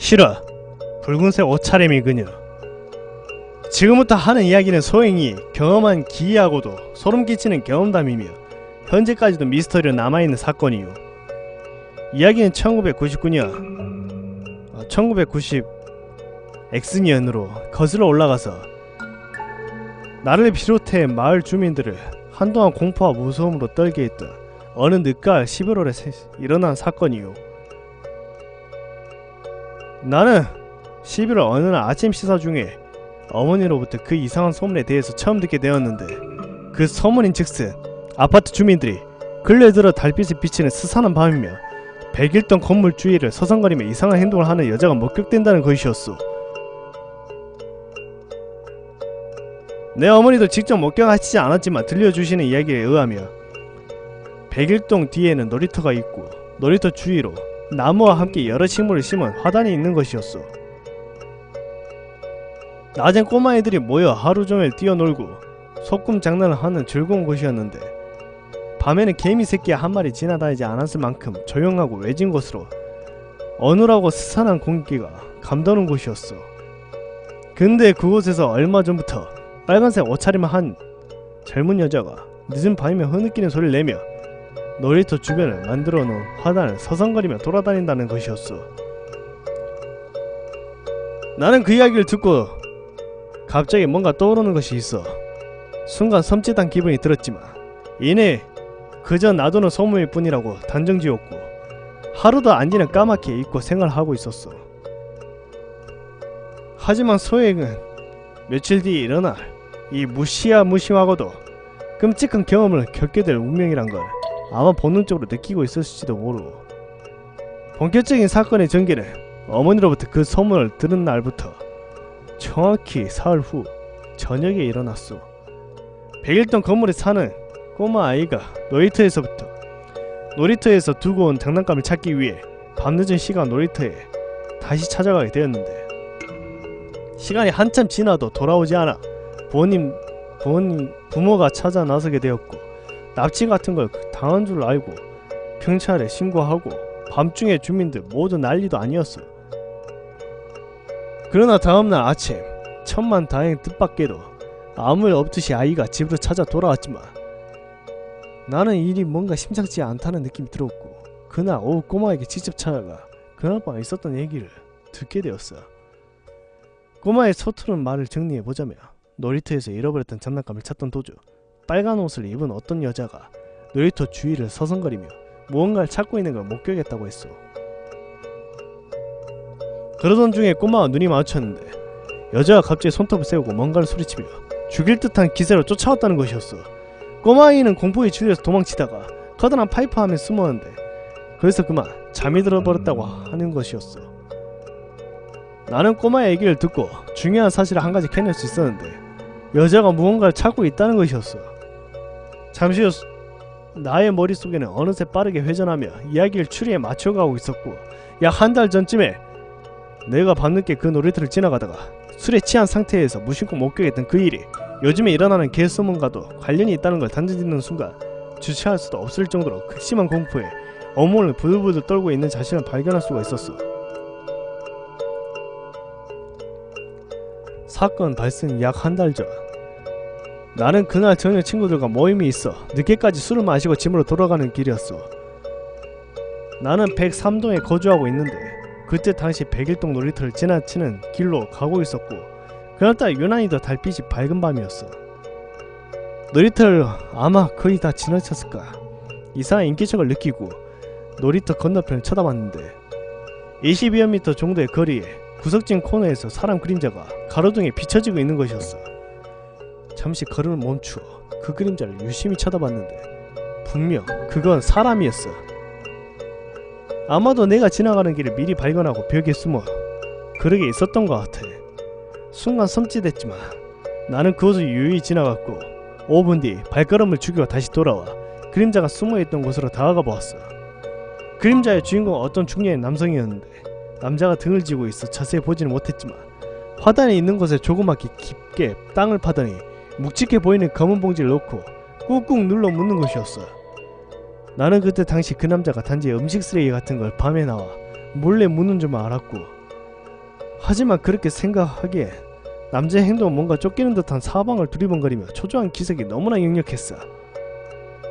싫어. 붉은색 옷차림이 그녀. 지금부터 하는 이야기는 소행이 경험한 기이하고도 소름끼치는 경험담이며 현재까지도 미스터리로 남아있는 사건이요. 이야기는 1990 X년으로 거슬러 올라가서 나를 비롯해 마을 주민들을 한동안 공포와 무서움으로 떨게 했던 어느 늦가을 11월에 일어난 사건이요. 나는 11월 어느 날 아침 식사 중에 어머니로부터 그 이상한 소문에 대해서 처음 듣게 되었는데, 그 소문인즉슨 아파트 주민들이 근래 들어 달빛을 비치는 스산한 밤이며 101동 건물 주위를 서성거리며 이상한 행동을 하는 여자가 목격된다는 것이었소. 내 어머니도 직접 목격하시지 않았지만 들려주시는 이야기에 의하면 101동 뒤에는 놀이터가 있고 놀이터 주위로 나무와 함께 여러 식물을 심은 화단이 있는 것이었어. 낮엔 꼬마애들이 모여 하루종일 뛰어놀고 소꿉 장난을 하는 즐거운 곳이었는데, 밤에는 개미 새끼 한 마리 지나다니지 않았을 만큼 조용하고 외진 곳으로 어눌하고 스산한 공기가 감도는 곳이었어. 근데 그곳에서 얼마 전부터 빨간색 옷차림을 한 젊은 여자가 늦은 밤이면 흐느끼는 소리를 내며 놀이터 주변을 만들어 놓은 화단을 서성거리며 돌아다닌다는 것이었어. 나는 그 이야기를 듣고 갑자기 뭔가 떠오르는 것이 있어 순간 섬찟한 기분이 들었지만 이내 그저 놔두는 소문일 뿐이라고 단정지었고 하루도 안 지나 까맣게 잊고 생활하고 있었어. 하지만 소행은 며칠 뒤 일어나 이 무시하고도 끔찍한 경험을 겪게 될 운명이란 걸 아마 본능적으로 느끼고 있었을지도 모르고, 본격적인 사건의 전개는 어머니로부터 그 소문을 들은 날부터 정확히 사흘 후 저녁에 일어났어. 101동 건물에 사는 꼬마 아이가 놀이터에서 두고 온 장난감을 찾기 위해 밤늦은 시간 놀이터에 다시 찾아가게 되었는데, 시간이 한참 지나도 돌아오지 않아 부모가 찾아 나서게 되었고, 납치 같은 걸 당한 줄 알고 경찰에 신고하고 밤중에 주민들 모두 난리도 아니었어. 그러나 다음날 아침 천만다행 뜻밖에도 아무 일 없듯이 아이가 집으로 찾아 돌아왔지만 나는 일이 뭔가 심상치 않다는 느낌이 들었고, 그날 오후 꼬마에게 직접 찾아가 그날 밤 있었던 얘기를 듣게 되었어. 꼬마의 서투른 말을 정리해보자면, 놀이터에서 잃어버렸던 장난감을 찾던 도중 빨간 옷을 입은 어떤 여자가 놀이터 주위를 서성거리며 무언가를 찾고 있는 걸 목격했다고 했어. 그러던 중에 꼬마와 눈이 마주쳤는데 여자가 갑자기 손톱을 세우고 뭔가를 소리치며 죽일 듯한 기세로 쫓아왔다는 것이었어. 꼬마아이는 공포에 질려서 도망치다가 커다란 파이프 안에 숨었는데 그래서 그만 잠이 들어버렸다고 하는 것이었어. 나는 꼬마의 얘기를 듣고 중요한 사실을 한 가지 캐낼 수 있었는데, 여자가 무언가를 찾고 있다는 것이었어. 잠시 후 나의 머릿속에는 어느새 빠르게 회전하며 이야기를 추리에 맞춰가고 있었고, 약 한 달 전쯤에 내가 밤늦게 그 놀이터를 지나가다가 술에 취한 상태에서 무심코 목격했던 그 일이 요즘에 일어나는 개소문과도 관련이 있다는 걸 단정짓는 순간 주체할 수도 없을 정도로 극심한 공포에 온몸을 부들부들 떨고 있는 자신을 발견할 수가 있었어. 사건 발생 약 한 달 전, 나는 그날 저녁 친구들과 모임이 있어 늦게까지 술을 마시고 집으로 돌아가는 길이었어. 나는 103동에 거주하고 있는데 그때 당시 101동 놀이터를 지나치는 길로 가고 있었고, 그날따라 유난히 더 달빛이 밝은 밤이었어. 놀이터를 아마 거의 다 지나쳤을까 이상한 인기척을 느끼고 놀이터 건너편을 쳐다봤는데 22여 미터 정도의 거리에 구석진 코너에서 사람 그림자가 가로등에 비춰지고 있는 것이었어. 잠시 걸음을 멈추어 그 그림자를 유심히 쳐다봤는데 분명 그건 사람이었어. 아마도 내가 지나가는 길을 미리 발견하고 벽에 숨어 그러게 있었던 것 같아. 순간 섬찟했지만 나는 그곳을 유유히 지나갔고 5분 뒤 발걸음을 죽이고 다시 돌아와 그림자가 숨어있던 곳으로 다가가 보았어. 그림자의 주인공은 어떤 중년의 남성이었는데 남자가 등을 지고 있어 자세히 보지는 못했지만 화단에 있는 곳에 조그맣게 깊게 땅을 파더니 묵직해 보이는 검은 봉지를 넣고 꾹꾹 눌러 묻는 것이었어. 나는 그때 당시 그 남자가 단지 음식 쓰레기 같은 걸 밤에 나와 몰래 묻는 줄만 알았고, 하지만 그렇게 생각하기에 남자의 행동은 뭔가 쫓기는 듯한 사방을 두리번거리며 초조한 기색이 너무나 역력했어.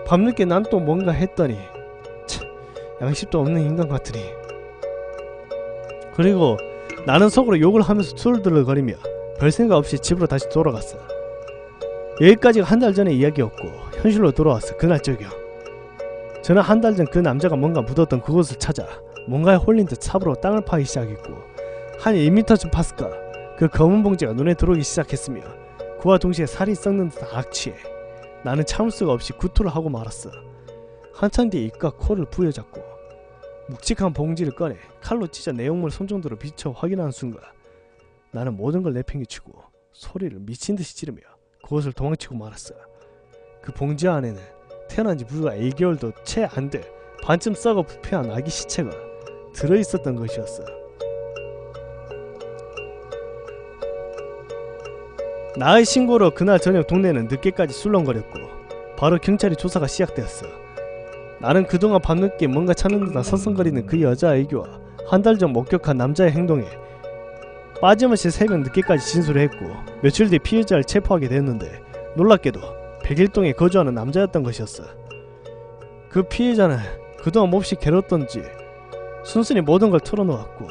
밤늦게 난 또 뭔가 했더니 참, 양심도 없는 인간 같으니. 그리고 나는 속으로 욕을 하면서 술들거리며 별생각 없이 집으로 다시 돌아갔어. 여기까지가 한 달 전의 이야기였고 현실로 돌아왔어. 그날 저녁 저는 한 달 전 그 남자가 뭔가 묻었던 그곳을 찾아 뭔가에 홀린 듯 삽으로 땅을 파기 시작했고 한 1m쯤 팠을까 그 검은 봉지가 눈에 들어오기 시작했으며 그와 동시에 살이 썩는 듯한 악취에 나는 참을 수가 없이 구토를 하고 말았어. 한참 뒤에 입과 코를 부여잡고 묵직한 봉지를 꺼내 칼로 찢어 내용물 손정도로 비춰 확인하는 순간 나는 모든 걸 내팽개치고 소리를 미친듯이 지르며 그곳을 도망치고 말았어. 그 봉지 안에는 태어난 지 불과 1개월도 채 안 돼 반쯤 썩어 부패한 아기 시체가 들어있었던 것이었어. 나의 신고로 그날 저녁 동네는 늦게까지 술렁거렸고 바로 경찰이 조사가 시작되었어. 나는 그동안 밤늦게 뭔가 찾는 듯한 서성거리는 그 여자의 애교와 한 달 전 목격한 남자의 행동에 빠짐없이 새벽 늦게까지 진술을 했고 며칠 뒤 피해자를 체포하게 됐는데 놀랍게도 백일동에 거주하는 남자였던 것이었어. 그 피해자는 그동안 몹시 괴롭던지 순순히 모든 걸 털어놓았고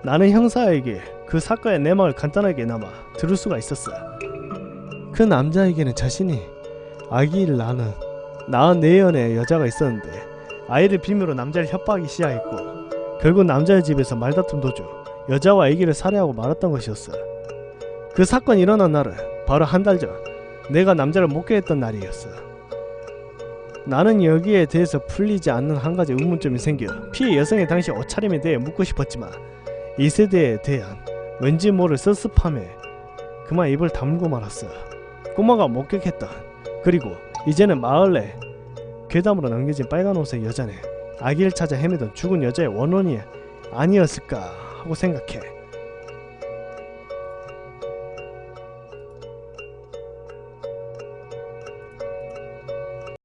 나는 형사에게 그 사건의 내막을 간단하게나마 들을 수가 있었어. 그 남자에게는 자신이 아기를 낳은 내연의 여자가 있었는데 아이를 비밀로 남자를 협박하기 시작했고 결국 남자의 집에서 말다툼 도중 여자와 아기를 살해하고 말았던 것이었어. 그 사건이 일어난 날은 바로 한 달 전 내가 남자를 목격했던 날이었어. 나는 여기에 대해서 풀리지 않는 한 가지 의문점이 생겨 피해 여성의 당시 옷차림에 대해 묻고 싶었지만 이 세대에 대한 왠지 모를 섭섭함에 그만 입을 다물고 말았어. 꼬마가 목격했던 그리고 이제는 마을 내 괴담으로 남겨진 빨간 옷의 여자는 아기를 찾아 헤매던 죽은 여자의 원혼이 아니었을까 하고 생각해.